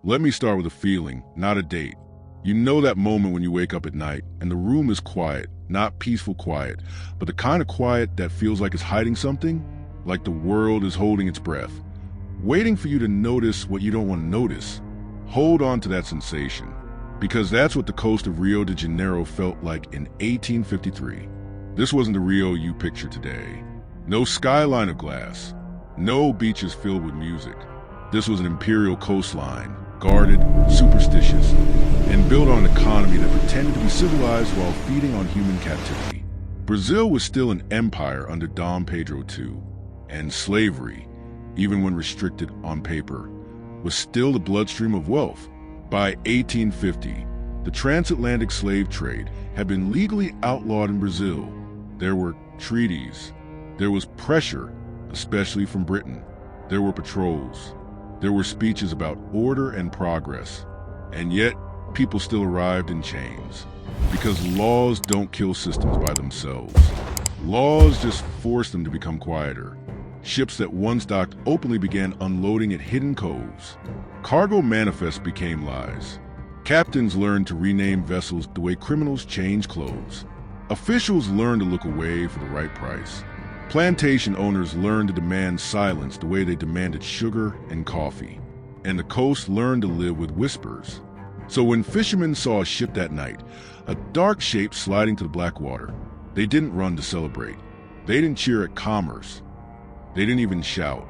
Let me start with a feeling, not a date. You know that moment when you wake up at night and the room is quiet, not peaceful quiet, but the kind of quiet that feels like it's hiding something, like the world is holding its breath, waiting for you to notice what you don't want to notice. Hold on to that sensation, because that's what the coast of Rio de Janeiro felt like in 1853. This wasn't the Rio you picture today. No skyline of glass, no beaches filled with music. This was an imperial coastline, guarded, superstitious, and built on an economy that pretended to be civilized while feeding on human captivity. Brazil was still an empire under Dom Pedro II, and slavery, even when restricted on paper, was still the bloodstream of wealth. By 1850, the transatlantic slave trade had been legally outlawed in Brazil. There were treaties. There was pressure, especially from Britain. There were patrols. There were speeches about order and progress. And yet, people still arrived in chains. Because laws don't kill systems by themselves. Laws just force them to become quieter. Ships that once docked openly began unloading at hidden coves. Cargo manifests became lies. Captains learned to rename vessels the way criminals change clothes. Officials learned to look away for the right price. Plantation owners learned to demand silence the way they demanded sugar and coffee. And the coast learned to live with whispers. So when fishermen saw a ship that night, a dark shape sliding to the black water, they didn't run to celebrate. They didn't cheer at commerce. They didn't even shout.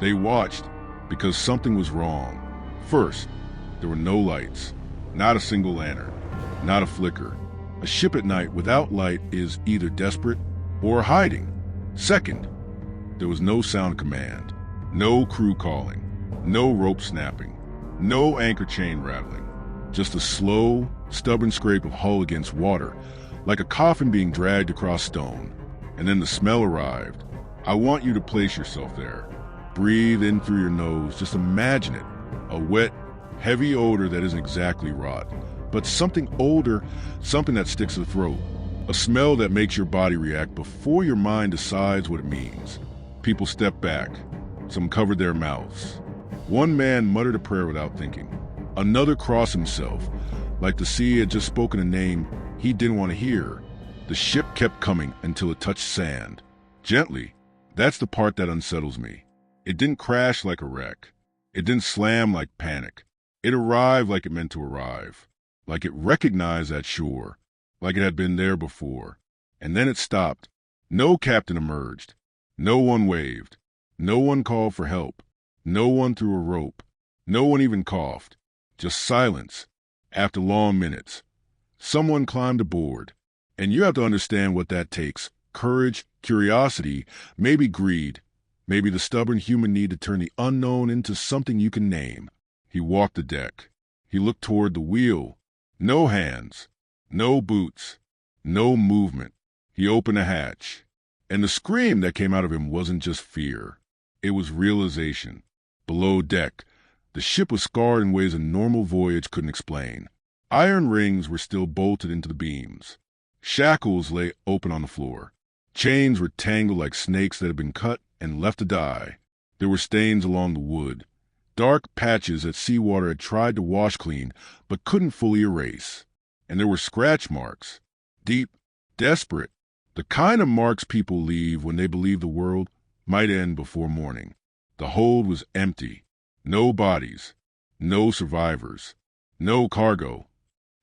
They watched because something was wrong. First, there were no lights, not a single lantern, not a flicker. A ship at night without light is either desperate or hiding. Second, there was no sound command, no crew calling, no rope snapping, no anchor chain rattling, just a slow, stubborn scrape of hull against water, like a coffin being dragged across stone. And then the smell arrived. I want you to place yourself there. Breathe in through your nose. Just imagine it. A wet, heavy odor that isn't exactly rot, but something older, something that sticks to the throat. A smell that makes your body react before your mind decides what it means. People stepped back. Some covered their mouths. One man muttered a prayer without thinking. Another crossed himself, like the sea had just spoken a name he didn't want to hear. The ship kept coming until it touched sand. Gently. That's the part that unsettles me. It didn't crash like a wreck. It didn't slam like panic. It arrived like it meant to arrive. Like it recognized that shore. Like it had been there before. And then it stopped. No captain emerged. No one waved. No one called for help. No one threw a rope. No one even coughed. Just silence. After long minutes, someone climbed aboard. And you have to understand what that takes. Courage, curiosity, maybe greed, maybe the stubborn human need to turn the unknown into something you can name. He walked the deck. He looked toward the wheel. No hands. No boots, no movement. He opened a hatch, and the scream that came out of him wasn't just fear. It was realization. Below deck, the ship was scarred in ways a normal voyage couldn't explain. Iron rings were still bolted into the beams. Shackles lay open on the floor. Chains were tangled like snakes that had been cut and left to die. There were stains along the wood, dark patches that seawater had tried to wash clean but couldn't fully erase. And there were scratch marks, deep, desperate, the kind of marks people leave when they believe the world might end before morning. The hold was empty. No bodies, no survivors, no cargo.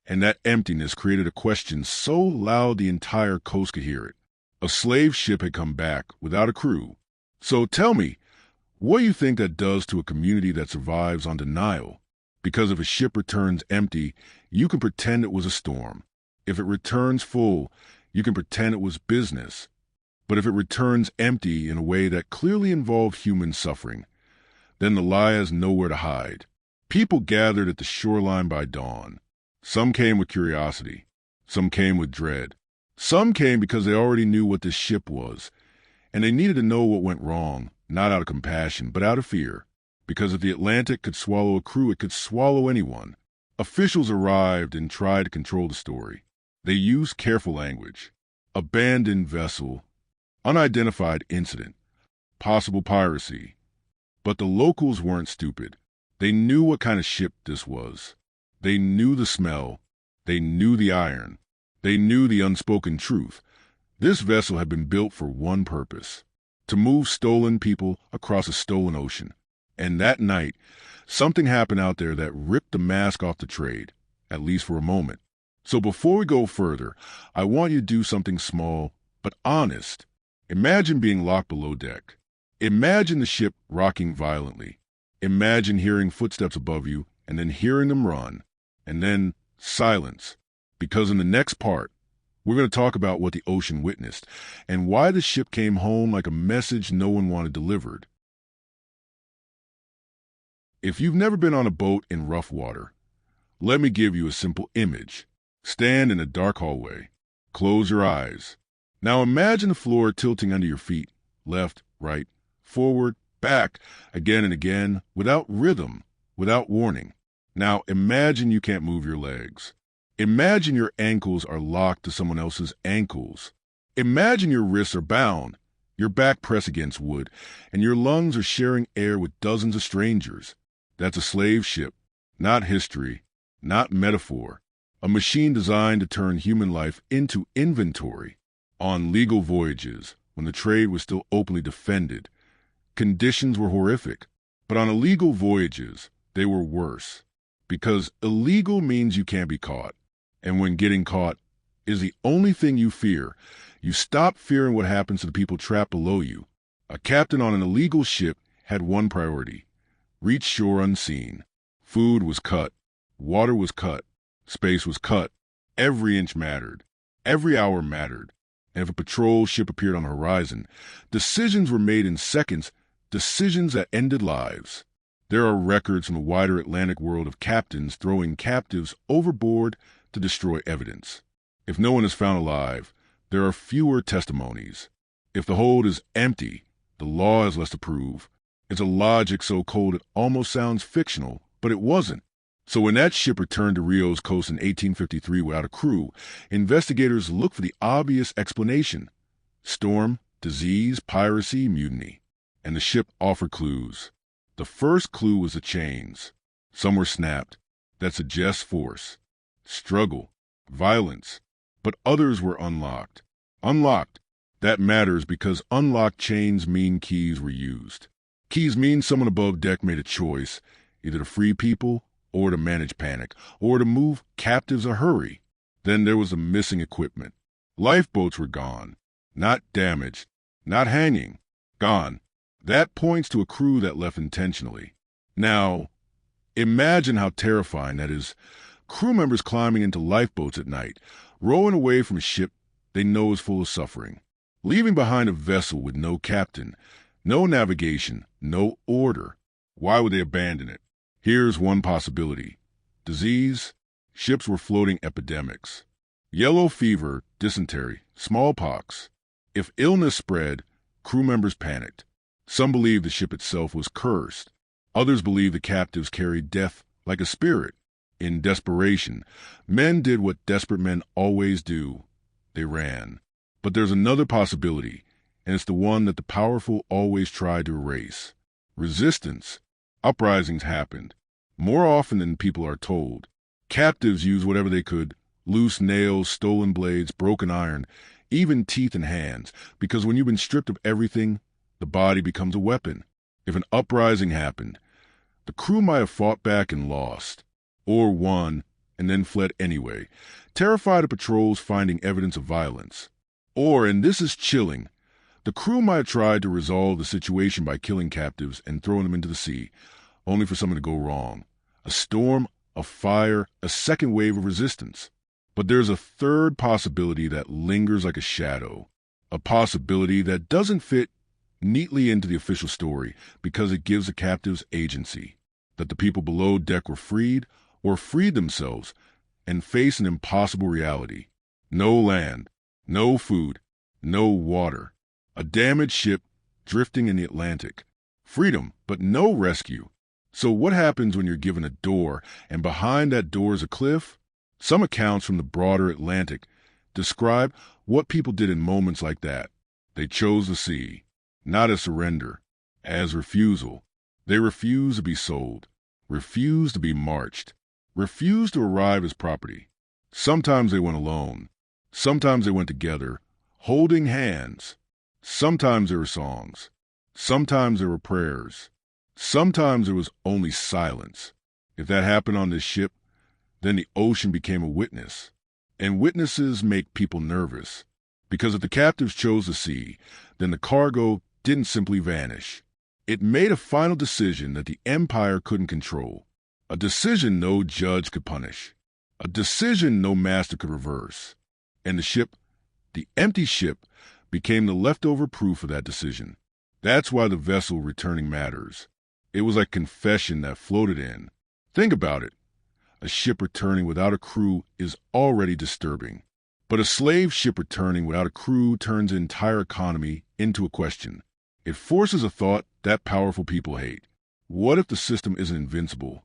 And that emptiness created a question so loud the entire coast could hear it. A slave ship had come back without a crew. So tell me, what do you think that does to a community that survives on denial? Because if a ship returns empty, you can pretend it was a storm. If it returns full, you can pretend it was business. But if it returns empty in a way that clearly involved human suffering, then the lie has nowhere to hide. People gathered at the shoreline by dawn. Some came with curiosity. Some came with dread. Some came because they already knew what this ship was, and they needed to know what went wrong, not out of compassion, but out of fear. Because if the Atlantic could swallow a crew, it could swallow anyone. Officials arrived and tried to control the story. They used careful language. Abandoned vessel, unidentified incident, possible piracy. But the locals weren't stupid. They knew what kind of ship this was. They knew the smell. They knew the iron. They knew the unspoken truth. This vessel had been built for one purpose: to move stolen people across a stolen ocean. And that night, something happened out there that ripped the mask off the trade, at least for a moment. So before we go further, I want you to do something small but honest. Imagine being locked below deck. Imagine the ship rocking violently. Imagine hearing footsteps above you and then hearing them run. And then silence. Because in the next part, we're going to talk about what the ocean witnessed and why the ship came home like a message no one wanted delivered. If you've never been on a boat in rough water, let me give you a simple image. Stand in a dark hallway. Close your eyes. Now imagine the floor tilting under your feet, left, right, forward, back, again and again, without rhythm, without warning. Now imagine you can't move your legs. Imagine your ankles are locked to someone else's ankles. Imagine your wrists are bound, your back pressed against wood, and your lungs are sharing air with dozens of strangers. That's a slave ship, not history, not metaphor. A machine designed to turn human life into inventory. On legal voyages, when the trade was still openly defended, conditions were horrific. But on illegal voyages, they were worse. Because illegal means you can't be caught. And when getting caught is the only thing you fear, you stop fearing what happens to the people trapped below you. A captain on an illegal ship had one priority: reach shore unseen. Food was cut. Water was cut. Space was cut. Every inch mattered. Every hour mattered. And if a patrol ship appeared on the horizon, decisions were made in seconds, decisions that ended lives. There are records from the wider Atlantic world of captains throwing captives overboard to destroy evidence. If no one is found alive, there are fewer testimonies. If the hold is empty, the law has less to prove. It's a logic so cold it almost sounds fictional, but it wasn't. So when that ship returned to Rio's coast in 1853 without a crew, investigators looked for the obvious explanation: storm, disease, piracy, mutiny. And the ship offered clues. The first clue was the chains. Some were snapped. That suggests force, struggle, violence. But others were unlocked. Unlocked. That matters because unlocked chains mean keys were used. Keys mean someone above deck made a choice, either to free people or to manage panic, or to move captives a hurry. Then there was the missing equipment. Lifeboats were gone. Not damaged. Not hanging. Gone. That points to a crew that left intentionally. Now, imagine how terrifying that is. Crew members climbing into lifeboats at night, rowing away from a ship they know is full of suffering, leaving behind a vessel with no captain, no navigation, no order. Why would they abandon it? Here's one possibility: disease. Ships were floating epidemics. Yellow fever, dysentery, smallpox. If illness spread, crew members panicked. Some believed the ship itself was cursed. Others believed the captives carried death like a spirit. In desperation, men did what desperate men always do: they ran. But there's another possibility, and it's the one that the powerful always try to erase: resistance. Uprisings happened, more often than people are told. Captives used whatever they could: loose nails, stolen blades, broken iron, even teeth and hands, because when you've been stripped of everything, the body becomes a weapon. If an uprising happened, the crew might have fought back and lost, or won and then fled anyway, terrified of patrols finding evidence of violence. Or, and this is chilling, the crew might have tried to resolve the situation by killing captives and throwing them into the sea, only for something to go wrong. A storm, a fire, a second wave of resistance. But there's a third possibility that lingers like a shadow, a possibility that doesn't fit neatly into the official story because it gives the captives agency, that the people below deck were freed or freed themselves and face an impossible reality. No land, no food, no water. A damaged ship drifting in the Atlantic. Freedom, but no rescue. So what happens when you're given a door and behind that door is a cliff? Some accounts from the broader Atlantic describe what people did in moments like that. They chose the sea, not as surrender, as refusal. They refused to be sold. refused to be marched, refused to arrive as property. Sometimes they went alone. Sometimes they went together, holding hands. Sometimes there were songs. Sometimes there were prayers. Sometimes there was only silence. If that happened on this ship, then the ocean became a witness. And witnesses make people nervous, because if the captives chose the sea, then the cargo didn't simply vanish. It made a final decision that the empire couldn't control, a decision no judge could punish, a decision no master could reverse. And the ship, the empty ship, became the leftover proof of that decision. That's why the vessel returning matters. It was like confession that floated in. Think about it. A ship returning without a crew is already disturbing. But a slave ship returning without a crew turns the entire economy into a question. It forces a thought that powerful people hate. What if the system isn't invincible?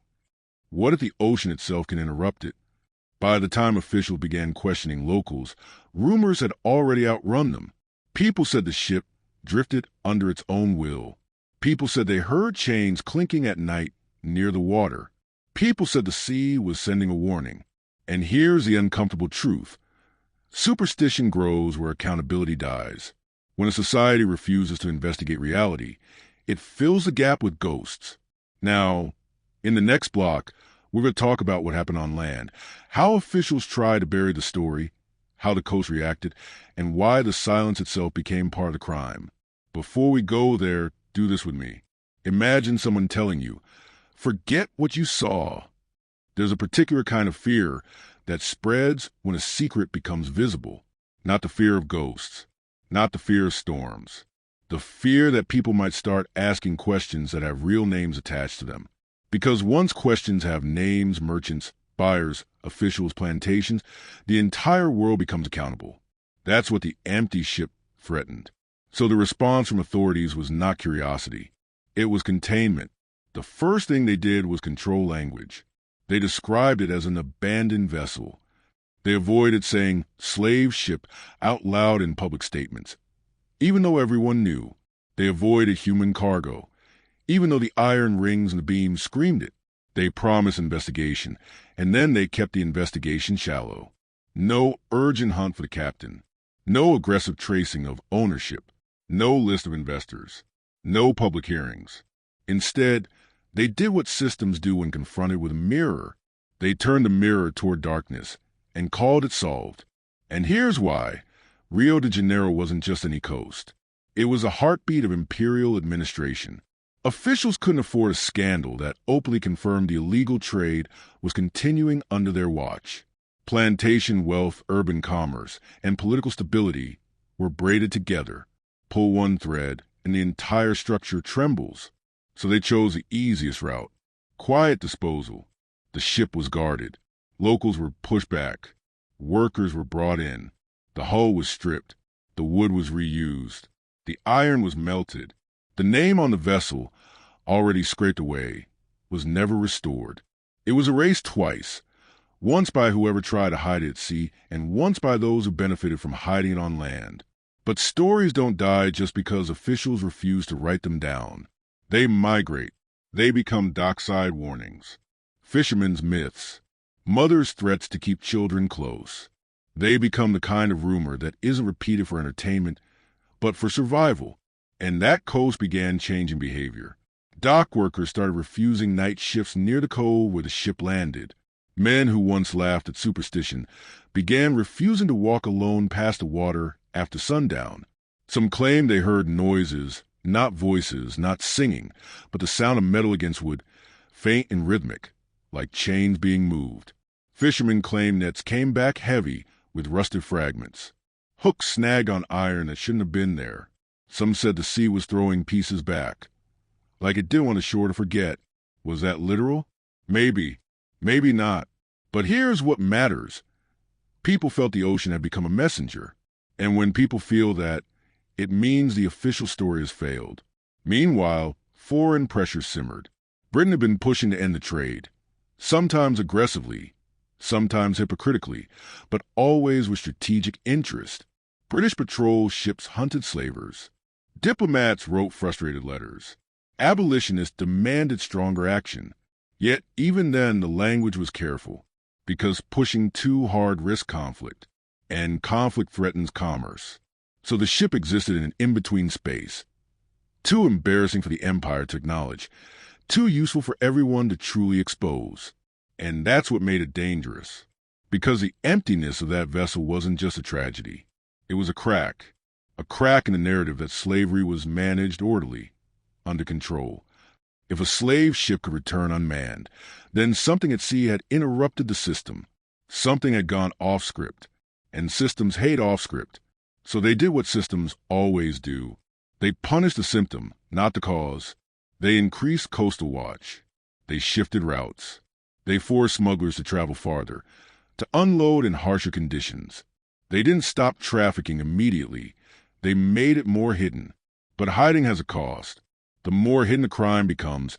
What if the ocean itself can interrupt it? By the time officials began questioning locals, rumors had already outrun them. People said the ship drifted under its own will. People said they heard chains clinking at night near the water. People said the sea was sending a warning. And here's the uncomfortable truth. Superstition grows where accountability dies. When a society refuses to investigate reality, it fills the gap with ghosts. Now, in the next block, we're going to talk about what happened on land, how officials tried to bury the story, how the coast reacted, and why the silence itself became part of the crime. Before we go there, do this with me. Imagine someone telling you, forget what you saw. There's a particular kind of fear that spreads when a secret becomes visible. Not the fear of ghosts, not the fear of storms. The fear that people might start asking questions that have real names attached to them. Because once questions have names, merchants, buyers, officials, plantations, the entire world becomes accountable. That's what the empty ship threatened. So the response from authorities was not curiosity. It was containment. The first thing they did was control language. They described it as an abandoned vessel. They avoided saying slave ship out loud in public statements. Even though everyone knew, they avoided human cargo. Even though the iron rings and the beams screamed it, they promised investigation, and then they kept the investigation shallow. No urgent hunt for the captain. No aggressive tracing of ownership. No list of investors. No public hearings. Instead, they did what systems do when confronted with a mirror. They turned the mirror toward darkness and called it solved. And here's why. Rio de Janeiro wasn't just any coast. It was a heartbeat of imperial administration. Officials couldn't afford a scandal that openly confirmed the illegal trade was continuing under their watch. Plantation wealth, urban commerce, and political stability were braided together. Pull one thread, and the entire structure trembles. So they chose the easiest route. Quiet disposal. The ship was guarded. Locals were pushed back. Workers were brought in. The hull was stripped. The wood was reused. The iron was melted. The name on the vessel, already scraped away, was never restored. It was erased twice, once by whoever tried to hide it at sea, and once by those who benefited from hiding it on land. But stories don't die just because officials refuse to write them down. They migrate. They become dockside warnings, fishermen's myths, mothers' threats to keep children close. They become the kind of rumor that isn't repeated for entertainment, but for survival. And that coast began changing behavior. Dock workers started refusing night shifts near the cove where the ship landed. Men who once laughed at superstition began refusing to walk alone past the water after sundown. Some claimed they heard noises, not voices, not singing, but the sound of metal against wood, faint and rhythmic, like chains being moved. Fishermen claimed nets came back heavy with rusted fragments. Hooks snagged on iron that shouldn't have been there. Some said the sea was throwing pieces back, like it didn't want the shore to forget. Was that literal? Maybe. Maybe not. But here's what matters. People felt the ocean had become a messenger. And when people feel that, it means the official story has failed. Meanwhile, foreign pressure simmered. Britain had been pushing to end the trade, sometimes aggressively, sometimes hypocritically, but always with strategic interest. British patrol ships hunted slavers. Diplomats wrote frustrated letters. Abolitionists demanded stronger action. Yet, even then, the language was careful, because pushing too hard risks conflict, and conflict threatens commerce. So the ship existed in an in-between space, too embarrassing for the Empire to acknowledge, too useful for everyone to truly expose. And that's what made it dangerous, because the emptiness of that vessel wasn't just a tragedy. It was a crack in the narrative that slavery was managed orderly, under control. If a slave ship could return unmanned, then something at sea had interrupted the system. Something had gone off script, and systems hate off script. So they did what systems always do. They punished the symptom, not the cause. They increased coastal watch. They shifted routes. They forced smugglers to travel farther, to unload in harsher conditions. They didn't stop trafficking immediately. They made it more hidden. But hiding has a cost. The more hidden a crime becomes,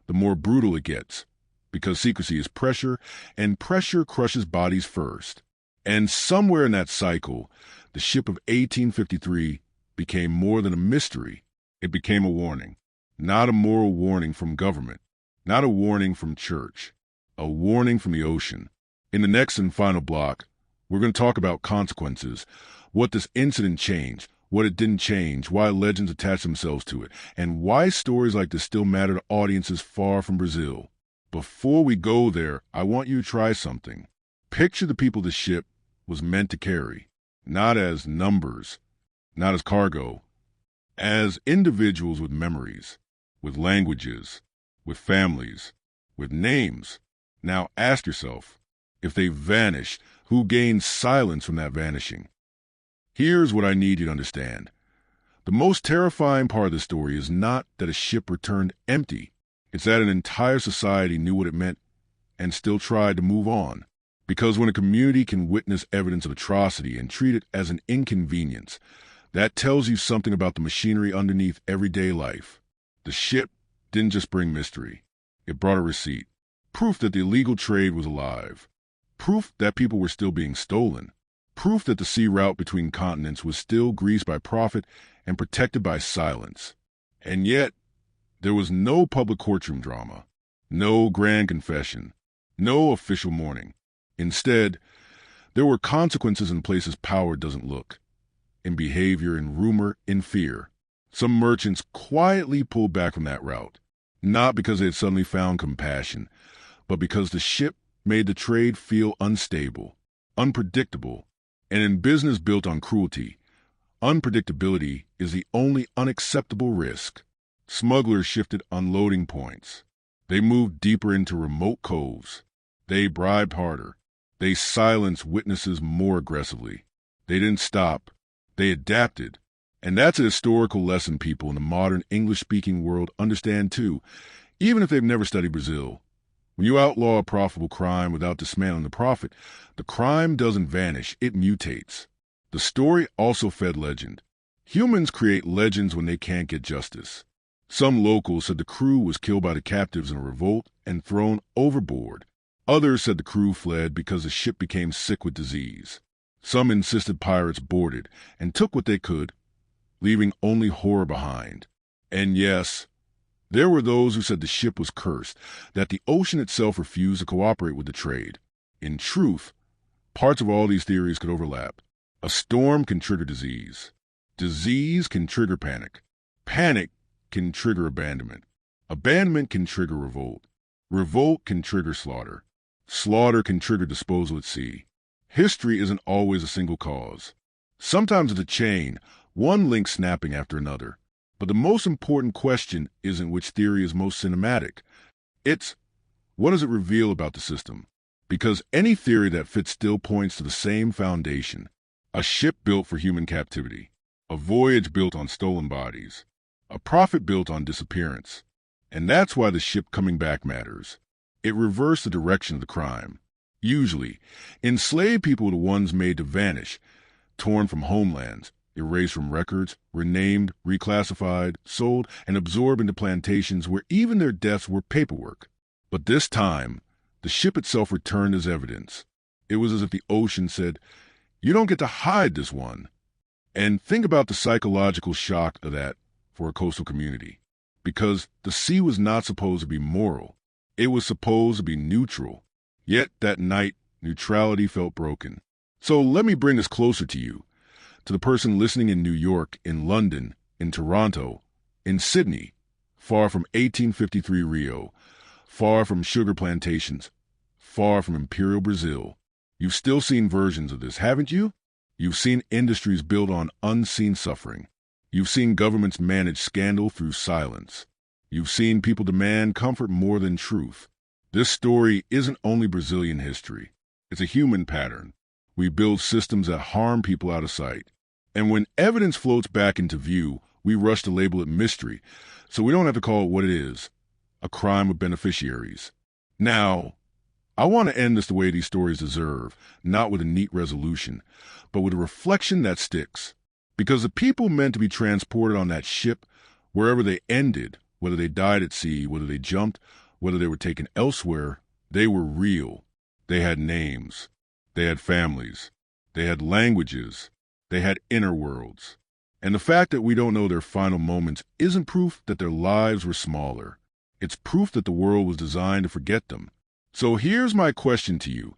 the more brutal it gets, because secrecy is pressure, and pressure crushes bodies first. And somewhere in that cycle, the ship of 1853 became more than a mystery. It became a warning. Not a moral warning from government, not a warning from church, a warning from the ocean. In the next and final block, we're going to talk about consequences, what this incident changed, what it didn't change, why legends attach themselves to it, and why stories like this still matter to audiences far from Brazil. Before we go there, I want you to try something. Picture the people the ship was meant to carry, not as numbers, not as cargo, as individuals with memories, with languages, with families, with names. Now ask yourself, if they vanish, who gains silence from that vanishing? Here's what I need you to understand. The most terrifying part of the story is not that a ship returned empty. It's that an entire society knew what it meant and still tried to move on. Because when a community can witness evidence of atrocity and treat it as an inconvenience, that tells you something about the machinery underneath everyday life. The ship didn't just bring mystery. It brought a receipt. Proof that the illegal trade was alive. Proof that people were still being stolen. Proof that the sea route between continents was still greased by profit and protected by silence. And yet, there was no public courtroom drama, no grand confession, no official mourning. Instead, there were consequences in places power doesn't look, in behavior, in rumor, in fear. Some merchants quietly pulled back from that route, not because they had suddenly found compassion, but because the ship made the trade feel unstable, unpredictable. And in business built on cruelty, unpredictability is the only unacceptable risk. Smugglers shifted unloading points. They moved deeper into remote coves. They bribed harder. They silenced witnesses more aggressively. They didn't stop. They adapted. And that's a historical lesson people in the modern English-speaking world understand too, even if they've never studied Brazil. When you outlaw a profitable crime without dismantling the profit, the crime doesn't vanish, it mutates. The story also fed legend. Humans create legends when they can't get justice. Some locals said the crew was killed by the captives in a revolt and thrown overboard. Others said the crew fled because the ship became sick with disease. Some insisted pirates boarded and took what they could, leaving only horror behind. And yes, there were those who said the ship was cursed, that the ocean itself refused to cooperate with the trade. In truth, parts of all these theories could overlap. A storm can trigger disease. Disease can trigger panic. Panic can trigger abandonment. Abandonment can trigger revolt. Revolt can trigger slaughter. Slaughter can trigger disposal at sea. History isn't always a single cause. Sometimes it's a chain, one link snapping after another. But the most important question isn't which theory is most cinematic. It's, what does it reveal about the system? Because any theory that fits still points to the same foundation. A ship built for human captivity. A voyage built on stolen bodies. A profit built on disappearance. And that's why the ship coming back matters. It reversed the direction of the crime. Usually, enslaved people were the ones made to vanish, torn from homelands, erased from records, renamed, reclassified, sold, and absorbed into plantations where even their deaths were paperwork. But this time, the ship itself returned as evidence. It was as if the ocean said, "You don't get to hide this one." And think about the psychological shock of that for a coastal community. Because the sea was not supposed to be moral. It was supposed to be neutral. Yet that night, neutrality felt broken. So let me bring this closer to you, to the person listening in New York, in London, in Toronto, in Sydney, far from 1853 Rio, far from sugar plantations, far from imperial Brazil. You've still seen versions of this, haven't you? You've seen industries built on unseen suffering. You've seen governments manage scandal through silence. You've seen people demand comfort more than truth. This story isn't only Brazilian history. It's a human pattern. We build systems that harm people out of sight. And when evidence floats back into view, we rush to label it mystery, so we don't have to call it what it is, a crime of beneficiaries. Now, I want to end this the way these stories deserve, not with a neat resolution, but with a reflection that sticks. Because the people meant to be transported on that ship, wherever they ended, whether they died at sea, whether they jumped, whether they were taken elsewhere, they were real. They had names. They had families. They had languages. They had inner worlds. And the fact that we don't know their final moments isn't proof that their lives were smaller. It's proof that the world was designed to forget them. So here's my question to you,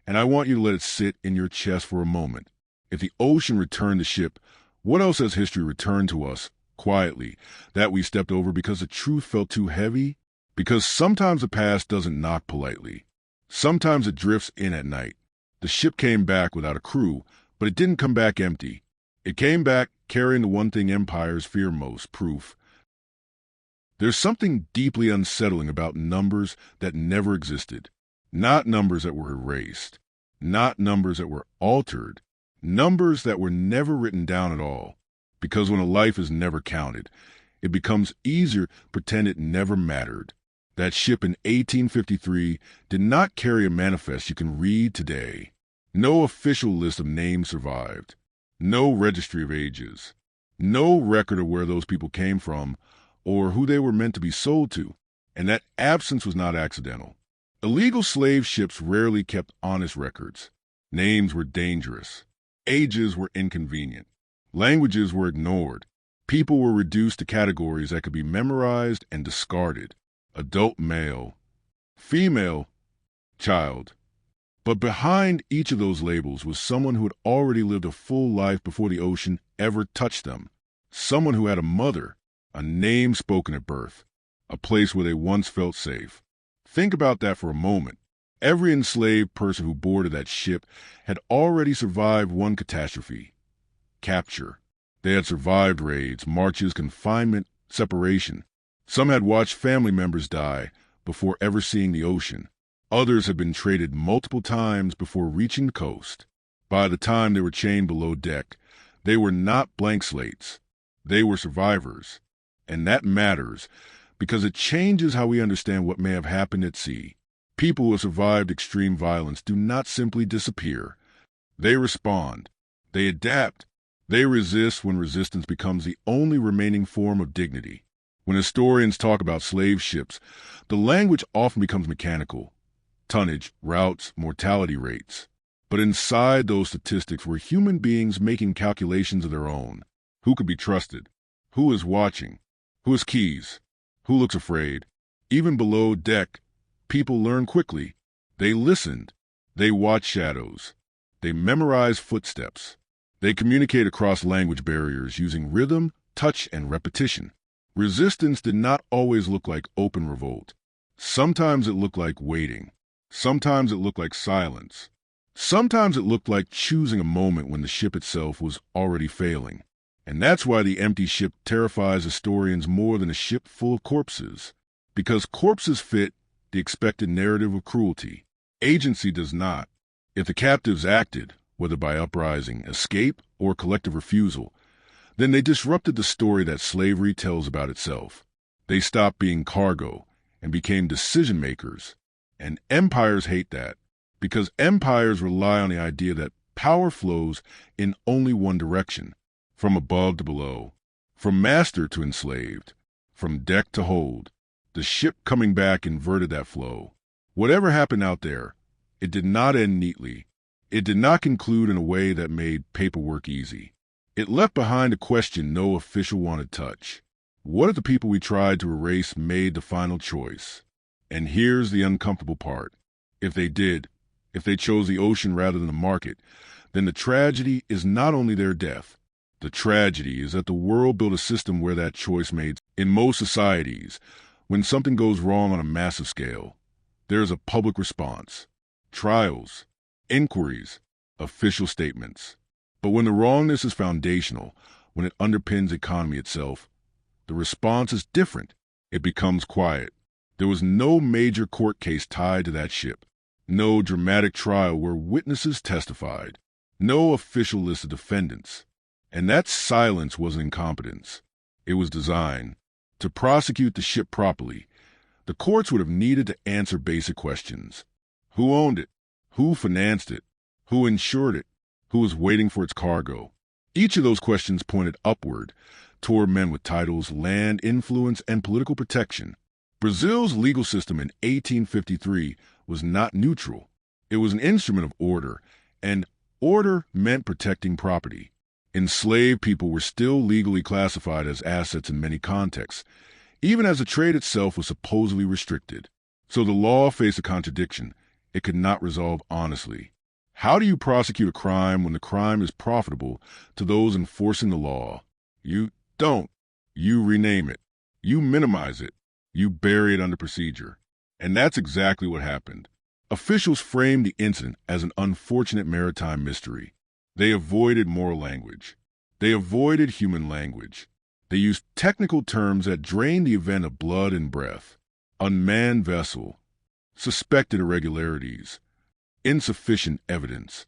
and I want you to let it sit in your chest for a moment. If the ocean returned the ship, what else has history returned to us, quietly, that we stepped over because the truth felt too heavy? Because sometimes the past doesn't knock politely. Sometimes it drifts in at night. The ship came back without a crew, but it didn't come back empty. It came back carrying the one thing empires fear most, proof. There's something deeply unsettling about numbers that never existed. Not numbers that were erased. Not numbers that were altered. Numbers that were never written down at all. Because when a life is never counted, it becomes easier to pretend it never mattered. That ship in 1853 did not carry a manifest you can read today. No official list of names survived. No registry of ages. No record of where those people came from or who they were meant to be sold to. And that absence was not accidental. Illegal slave ships rarely kept honest records. Names were dangerous. Ages were inconvenient. Languages were ignored. People were reduced to categories that could be memorized and discarded. Adult male, female, child. But behind each of those labels was someone who had already lived a full life before the ocean ever touched them. Someone who had a mother, a name spoken at birth, a place where they once felt safe. Think about that for a moment. Every enslaved person who boarded that ship had already survived one catastrophe: capture. They had survived raids, marches, confinement, separation. Some had watched family members die before ever seeing the ocean. Others had been traded multiple times before reaching the coast. By the time they were chained below deck, they were not blank slates. They were survivors. And that matters because it changes how we understand what may have happened at sea. People who have survived extreme violence do not simply disappear. They respond. They adapt. They resist when resistance becomes the only remaining form of dignity. When historians talk about slave ships, the language often becomes mechanical. Tonnage, routes, mortality rates. But inside those statistics were human beings making calculations of their own. Who could be trusted? Who is watching? Who has keys? Who looks afraid? Even below deck, people learn quickly. They listened. They watched shadows. They memorized footsteps. They communicate across language barriers using rhythm, touch, and repetition. Resistance did not always look like open revolt. Sometimes it looked like waiting. Sometimes it looked like silence. Sometimes it looked like choosing a moment when the ship itself was already failing. And that's why the empty ship terrifies historians more than a ship full of corpses. Because corpses fit the expected narrative of cruelty. Agency does not. If the captives acted, whether by uprising, escape, or collective refusal, then they disrupted the story that slavery tells about itself. They stopped being cargo and became decision makers. And empires hate that, because empires rely on the idea that power flows in only one direction, from above to below, from master to enslaved, from deck to hold. The ship coming back inverted that flow. Whatever happened out there, it did not end neatly. It did not conclude in a way that made paperwork easy. It left behind a question no official wanted to touch. What if the people we tried to erase made the final choice? And here's the uncomfortable part. If they did, if they chose the ocean rather than the market, then the tragedy is not only their death. The tragedy is that the world built a system where that choice made. In most societies, when something goes wrong on a massive scale, there is a public response, trials, inquiries, official statements. But when the wrongness is foundational, when it underpins economy itself, the response is different. It becomes quiet. There was no major court case tied to that ship, no dramatic trial where witnesses testified, no official list of defendants. And that silence wasn't incompetence. It was design. To prosecute the ship properly, the courts would have needed to answer basic questions. Who owned it? Who financed it? Who insured it? Who was waiting for its cargo? Each of those questions pointed upward, toward men with titles, land, influence, and political protection. Brazil's legal system in 1853 was not neutral. It was an instrument of order, and order meant protecting property. Enslaved people were still legally classified as assets in many contexts, even as the trade itself was supposedly restricted. So the law faced a contradiction. It could not resolve honestly. How do you prosecute a crime when the crime is profitable to those enforcing the law? You don't. You rename it. You minimize it. You bury it under procedure. And that's exactly what happened. Officials framed the incident as an unfortunate maritime mystery. They avoided moral language. They avoided human language. They used technical terms that drained the event of blood and breath. Unmanned vessel. Suspected irregularities. Insufficient evidence.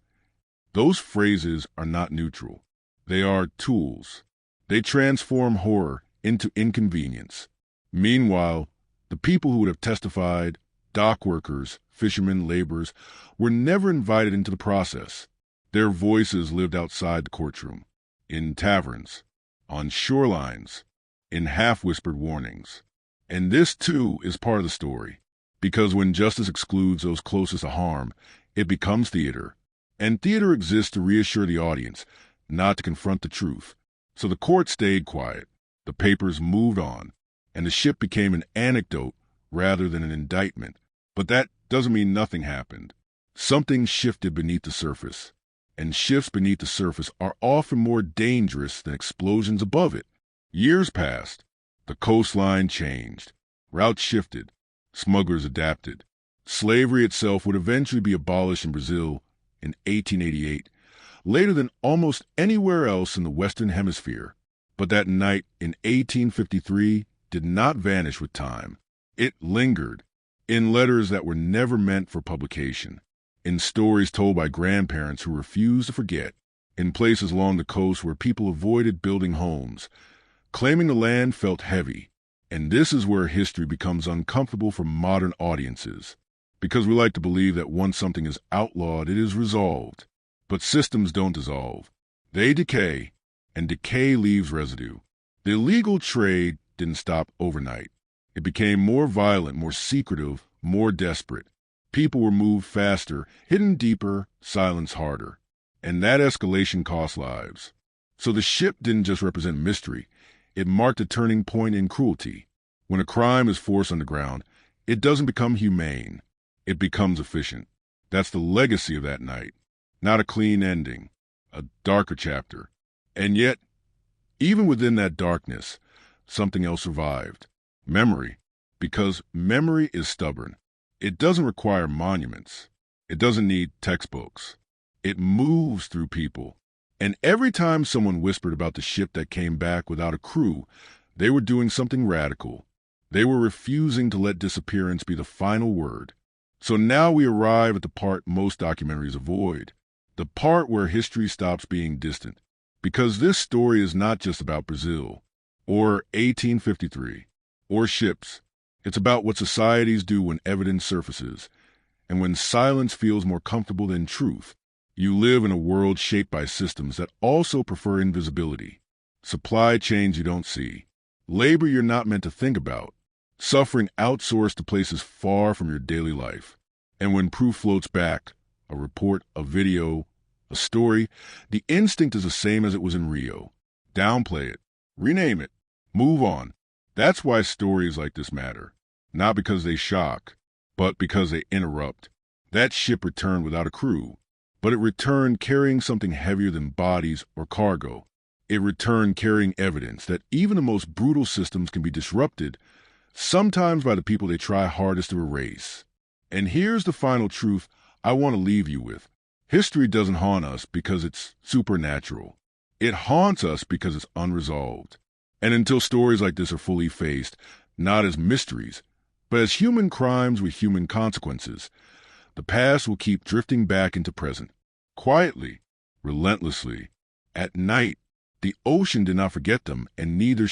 Those phrases are not neutral. They are tools. They transform horror into inconvenience. Meanwhile, the people who would have testified, dock workers, fishermen, laborers, were never invited into the process. Their voices lived outside the courtroom, in taverns, on shorelines, in half-whispered warnings. And this, too, is part of the story, because when justice excludes those closest to harm, it becomes theater. And theater exists to reassure the audience, not to confront the truth. So the court stayed quiet, the papers moved on, and the ship became an anecdote rather than an indictment. But that doesn't mean nothing happened. Something shifted beneath the surface. And shifts beneath the surface are often more dangerous than explosions above it. Years passed. The coastline changed. Routes shifted. Smugglers adapted. Slavery itself would eventually be abolished in Brazil in 1888, later than almost anywhere else in the Western Hemisphere. But that night in 1853 did not vanish with time. It lingered, in letters that were never meant for publication, in stories told by grandparents who refused to forget, in places along the coast where people avoided building homes. Claiming the land felt heavy, and this is where history becomes uncomfortable for modern audiences, because we like to believe that once something is outlawed, it is resolved. But systems don't dissolve. They decay, and decay leaves residue. The illegal trade didn't stop overnight. It became more violent, more secretive, more desperate. People were moved faster, hidden deeper, silenced harder. And that escalation cost lives. So the ship didn't just represent mystery. It marked a turning point in cruelty. When a crime is forced underground, it doesn't become humane. It becomes efficient. That's the legacy of that night. Not a clean ending, a darker chapter. And yet, even within that darkness, something else survived. Memory. Because memory is stubborn. It doesn't require monuments. It doesn't need textbooks. It moves through people. And every time someone whispered about the ship that came back without a crew, they were doing something radical. They were refusing to let disappearance be the final word. So now we arrive at the part most documentaries avoid, the part where history stops being distant. Because this story is not just about Brazil, or 1853, or ships. It's about what societies do when evidence surfaces, and when silence feels more comfortable than truth. You live in a world shaped by systems that also prefer invisibility. Supply chains you don't see. Labor you're not meant to think about. Suffering outsourced to places far from your daily life. And when proof floats back, a report, a video, a story, the instinct is the same as it was in Rio. Downplay it. Rename it. Move on. That's why stories like this matter. not because they shock, but because they interrupt. That ship returned without a crew, but it returned carrying something heavier than bodies or cargo. It returned carrying evidence that even the most brutal systems can be disrupted, sometimes by the people they try hardest to erase. And here's the final truth I want to leave you with. History doesn't haunt us because it's supernatural. It haunts us because it's unresolved. And until stories like this are fully faced, not as mysteries, but as human crimes with human consequences, the past will keep drifting back into present. Quietly, relentlessly. At night, the ocean did not forget them, and neither